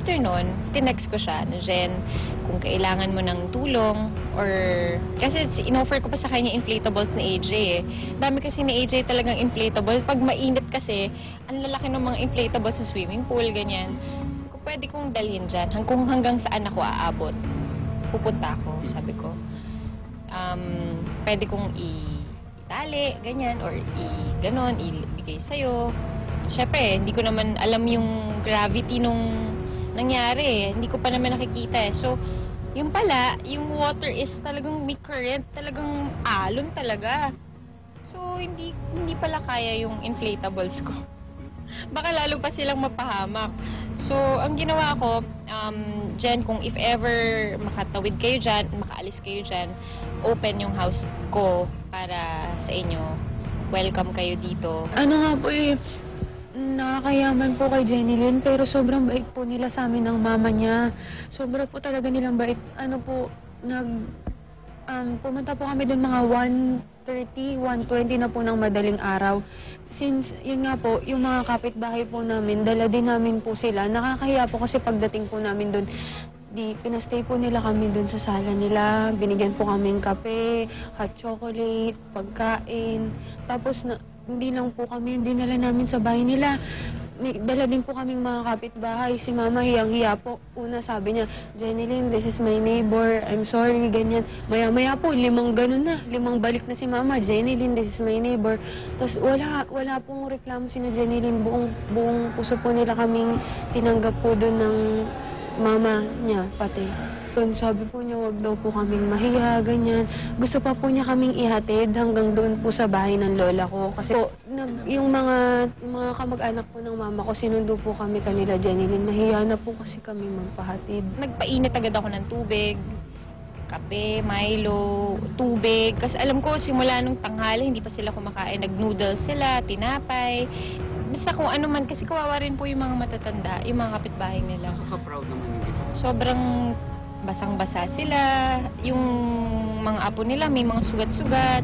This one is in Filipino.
after nun, tinext ko siya na, Jen, kung kailangan mo ng tulong or... Kasi in-offer ko pa sa kanya inflatables ni AJ eh. Dami kasi ni AJ talagang inflatable. Pag mainit kasi, ang lalaki ng mga inflatables sa swimming pool, ganyan. Kung pwede kong dalhin dyan, hanggang saan ako aabot. Pupunta ako, sabi ko. Pwede kong itali, ganyan, or ganon, ibigay sa'yo. Siyempre, hindi ko naman alam yung gravity nung nangyari. Hindi ko pa naman nakikita eh. So, yung pala, yung water is talagang may current, talagang alon talaga. So, hindi pala kaya yung inflatables ko. Baka lalo pa silang mapahamak. So, ang ginawa ko, Jen, kung if ever makatawid kayo dyan, makaalis kayo dyan, open yung house ko para sa inyo. Welcome kayo dito. Ano nga po eh, nakakayaman po kay Jenilyn, pero sobrang bait po nila sa amin ng mama niya. Sobra po talaga nilang bait. Ano po, pumunta po kami doon mga 1:30, 1:20 na po ng madaling araw. Since, yun nga po, yung mga kapitbahay po namin, dala din namin po sila. Nakakahiya po kasi pagdating po namin doon, pinastay po nila kami doon sa sala nila. Binigyan po kaming kape, hot chocolate, pagkain. Tapos, hindi lang po kami, dinala namin sa bahay nila. May dala din po kaming mga kapitbahay. Si mama hiyang-hiya po. Una sabi niya, Jenilyn, this is my neighbor. I'm sorry, ganyan. Maya-maya po, 5 ganun na. 5 balik na si mama. Jenilyn, this is my neighbor. Tapos wala pong reklamo si Jenilyn. Buong puso po nila kaming tinanggap po doon ng mama niya pati. Sabi po niya, wag daw po kaming mahiya, ganyan. Gusto pa po niya kaming ihatid hanggang doon po sa bahay ng lola ko. Kasi po, yung mga kamag-anak po ng mama ko, sinundo po kami kanila, Jenilyn. Nahiya na po kasi kami magpahatid. Nagpainit agad ako ng tubig, kape, Milo, tubig. Kasi alam ko, simula nung tanghali, hindi pa sila kumakain. Nag-noodles sila, tinapay. Basta kung ano man, kasi kawawa rin po yung mga matatanda, yung mga kapitbahay nila. Nakaka-proud naman yung dito. Sobrang basang-basa sila. Yung mga apo nila may mga sugat-sugat.